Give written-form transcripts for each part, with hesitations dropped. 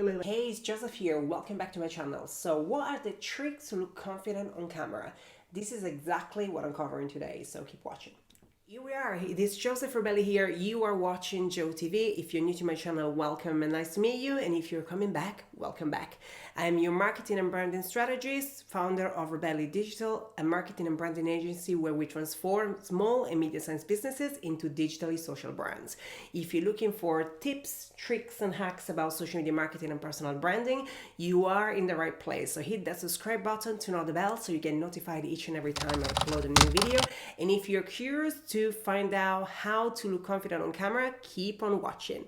Hey, it's Joseph here. Welcome back to my channel. So what are the tricks to look confident on camera? This is exactly what I'm covering today, so keep watching. Here we are. It is Joseph Rubelli here. You are watching Joe TV. If you're new to my channel, welcome and nice to meet you. And if you're coming back, welcome back. I'm your marketing and branding strategist, founder of Rubelli Digital, a marketing and branding agency where we transform small and medium-sized businesses into digitally social brands. If you're looking for tips, tricks, and hacks about social media marketing and personal branding, you are in the right place. So hit that subscribe button, turn on the bell so you get notified each and every time I upload a new video. And if you're curious to find out how to look confident on camera, keep on watching.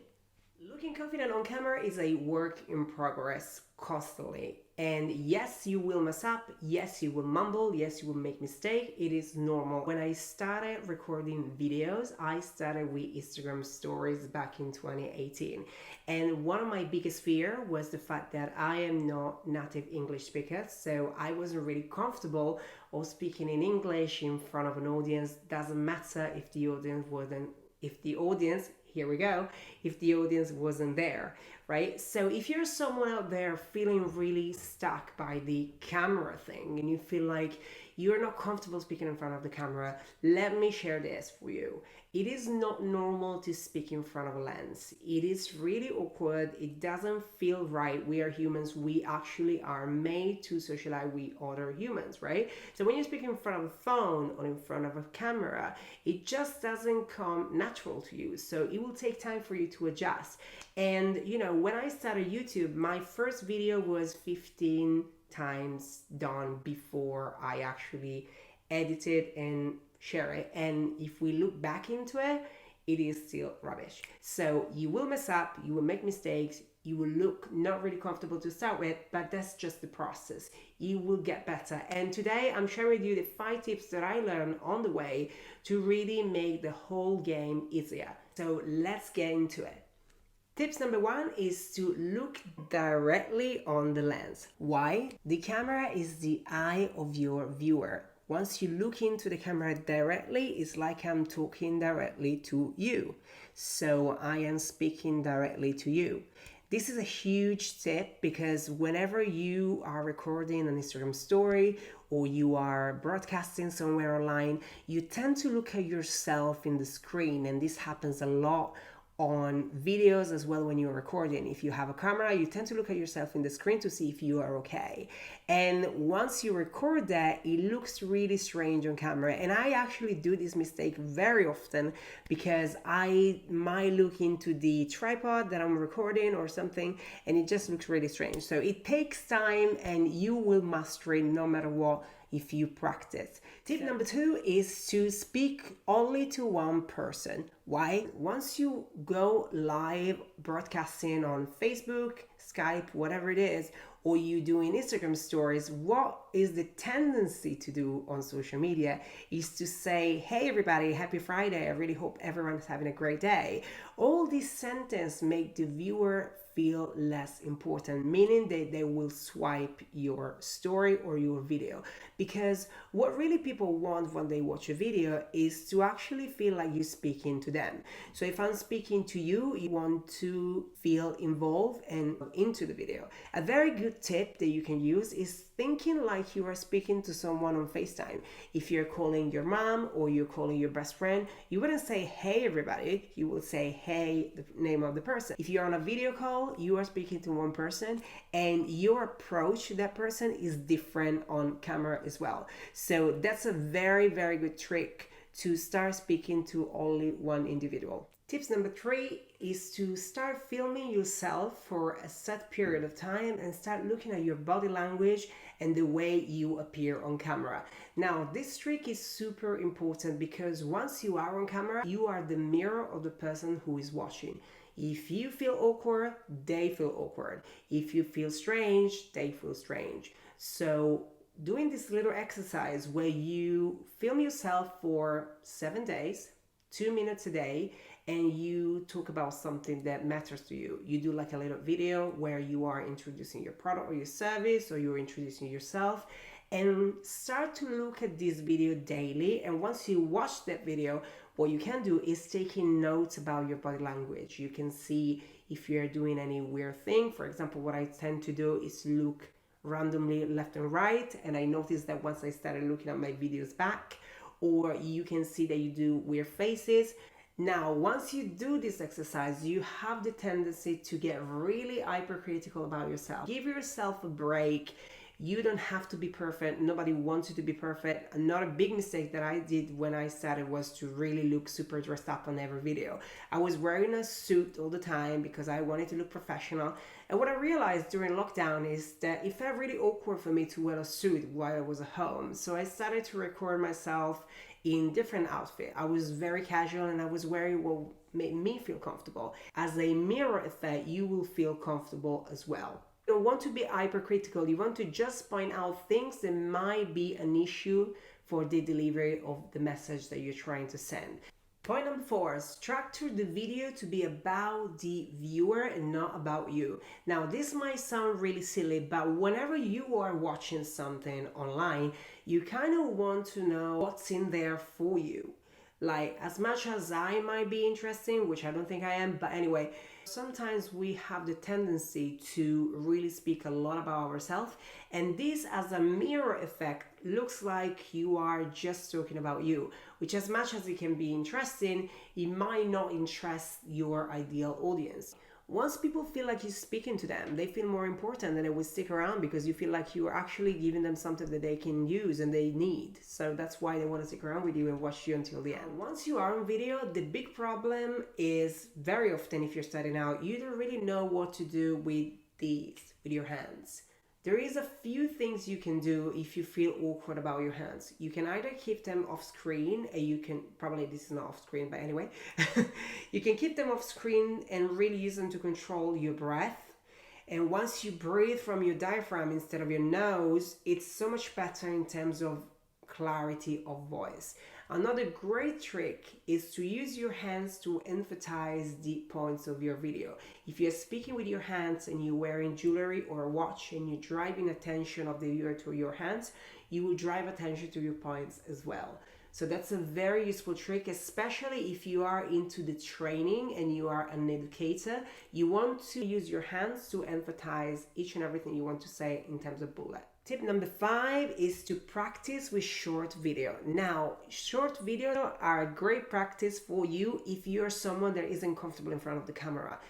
Looking confident on camera is a work in progress constantly. And yes, you will mess up. Yes, you will mumble. Yes, you will make mistake. It is normal. When I started recording videos, I started with Instagram stories back in 2018. And one of my biggest fear was the fact that I am not native English speaker. So I wasn't really comfortable of speaking in English in front of an audience. Doesn't matter if the audience wasn't there, right? So if you're someone out there feeling really stuck by the camera thing and you feel like you're not comfortable speaking in front of the camera, let me share this for you. It is not normal to speak in front of a lens. It is really awkward. It doesn't feel right. We are humans. We actually are made to socialize with other humans, right? So when you speak in front of a phone or in front of a camera, it just doesn't come natural to you. So it will take time for you to adjust. And when I started YouTube, my first video was 15 times done before I actually edited and share it. And if we look back into it, it is still rubbish. So you will mess up, you will make mistakes, you will look not really comfortable to start with, but that's just the process. You will get better. And today I'm sharing with you the 5 tips that I learned on the way to really make the whole game easier. So let's get into it. Tips number 1 is to look directly on the lens. Why? The camera is the eye of your viewer. Once you look into the camera directly, it's like I'm talking directly to you. So I am speaking directly to you. This is a huge tip because whenever you are recording an Instagram story or you are broadcasting somewhere online, you tend to look at yourself in the screen, and this happens a lot on videos as well. When you're recording, if you have a camera, you tend to look at yourself in the screen to see if you are okay. And once you record that, it looks really strange on camera. And I actually do this mistake very often because I might look into the tripod that I'm recording or something, and it just looks really strange. So it takes time, and you will master it no matter what if you practice. Tip number 2 is to speak only to one person. Why? Once you go live broadcasting on Facebook, Skype, whatever it is, or you doing Instagram stories, what is the tendency to do on social media is to say, hey everybody, happy Friday, I really hope everyone's having a great day. All these sentences make the viewer feel less important, meaning that they will swipe your story or your video. Because what really people want when they watch a video is to actually feel like you're speaking to them. So if I'm speaking to you, you want to feel involved and into the video. A very good tip that you can use is thinking like you are speaking to someone on FaceTime. If you're calling your mom or you're calling your best friend, you wouldn't say, hey everybody, you will say, hey, the name of the person. If you're on a video call, you are speaking to one person, and your approach to that person is different on camera as well. So that's a very, very good trick to start speaking to only one individual. Tips number 3 is to start filming yourself for a set period of time and start looking at your body language and the way you appear on camera. Now, this trick is super important because once you are on camera, you are the mirror of the person who is watching. If you feel awkward, they feel awkward. If you feel strange, they feel strange. So doing this little exercise where you film yourself for 7 days, 2 minutes a day, and you talk about something that matters to you. You do like a little video where you are introducing your product or your service, or you're introducing yourself, and start to look at this video daily. And once you watch that video, what you can do is taking notes about your body language. You can see if you're doing any weird thing. For example, what I tend to do is look randomly left and right, and I noticed that once I started looking at my videos back, or you can see that you do weird faces. Now, once you do this exercise, you have the tendency to get really hypercritical about yourself. Give yourself a break. You don't have to be perfect. Nobody wants you to be perfect. Another big mistake that I did when I started was to really look super dressed up on every video. I was wearing a suit all the time because I wanted to look professional. And what I realized during lockdown is that it felt really awkward for me to wear a suit while I was at home. So I started to record myself in different outfits. I was very casual and I was wearing what made me feel comfortable. As a mirror effect, you will feel comfortable as well. You don't want to be hypercritical. You want to just point out things that might be an issue for the delivery of the message that you're trying to send. Point number 4, structure the video to be about the viewer and not about you. Now, this might sound really silly, but whenever you are watching something online, you kind of want to know what's in there for you. Like, as much as I might be interesting, which I don't think I am, but anyway, sometimes we have the tendency to really speak a lot about ourselves, and this as a mirror effect looks like you are just talking about you, which as much as it can be interesting, it might not interest your ideal audience. Once people feel like you're speaking to them, they feel more important and they will stick around because you feel like you are actually giving them something that they can use and they need. So that's why they want to stick around with you and watch you until the end. Once you are on video, the big problem is very often if you're starting out, you don't really know what to do with your hands. There is a few things you can do if you feel awkward about your hands. You can either keep them off screen, and you can, probably this is not off screen, but anyway, you can keep them off screen and really use them to control your breath. And once you breathe from your diaphragm instead of your nose, it's so much better in terms of clarity of voice. Another great trick is to use your hands to emphasize the points of your video. If you're speaking with your hands and you're wearing jewelry or a watch and you're driving attention of the viewer to your hands, you will drive attention to your points as well. So that's a very useful trick, especially if you are into the training and you are an educator. You want to use your hands to emphasize each and everything you want to say in terms of bullet. Tip number 5 is to practice with short video. Now, short video are a great practice for you if you're someone that isn't comfortable in front of the camera.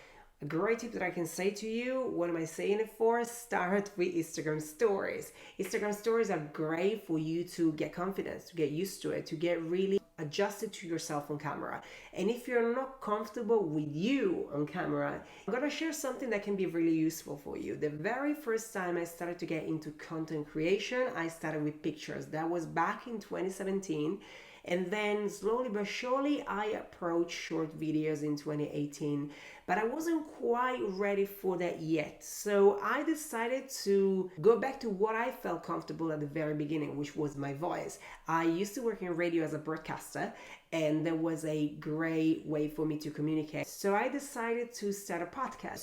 A great tip that I can say to you, what am I saying it for? Start with Instagram stories. Instagram stories are great for you to get confidence, to get used to it, to get really adjusted to yourself on camera. And if you're not comfortable with you on camera, I'm gonna share something that can be really useful for you. The very first time I started to get into content creation, I started with pictures. That was back in 2017. And then slowly but surely, I approached short videos in 2018, but I wasn't quite ready for that yet. So I decided to go back to what I felt comfortable at the very beginning, which was my voice. I used to work in radio as a broadcaster, and that was a great way for me to communicate. So I decided to start a podcast.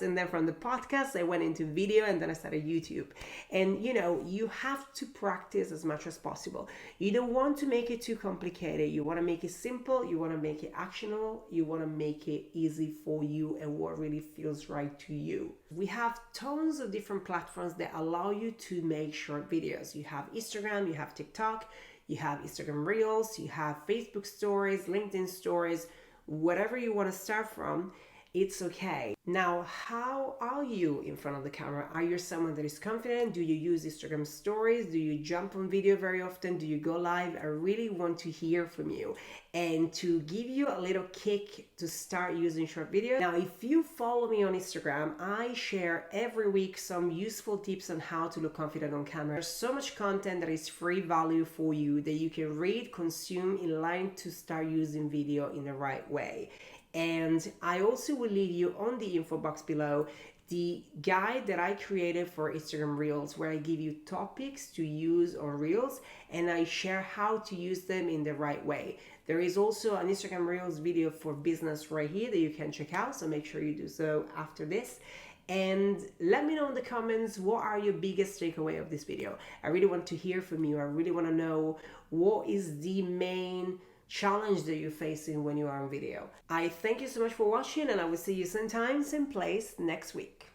And then from the podcast, I went into video, and then I started YouTube. And you have to practice as much as possible. You don't want to make it too complicated. You want to make it simple. You want to make it actionable. You want to make it easy for you and what really feels right to you. We have tons of different platforms that allow you to make short videos. You have Instagram, you have TikTok, you have Instagram Reels, you have Facebook Stories, LinkedIn Stories, whatever you want to start from, it's okay. Now, how are you in front of the camera? Are you someone that is confident? Do you use Instagram Stories? Do you jump on video very often? Do you go live? I really want to hear from you and to give you a little kick to start using short video. Now, if you follow me on Instagram, I share every week some useful tips on how to look confident on camera. There's so much content that is free value for you that you can read, consume in line to start using video in the right way. And I also will leave you on the info box below the guide that I created for Instagram Reels, where I give you topics to use on Reels and I share how to use them in the right way. There is also an Instagram Reels video for business right here that you can check out, so make sure you do so after this. And let me know in the comments, what are your biggest takeaway of this video? I really want to hear from you. I really want to know what is the main challenge that you're facing when you are on video. I thank you so much for watching, and I will see you same time, same place next week.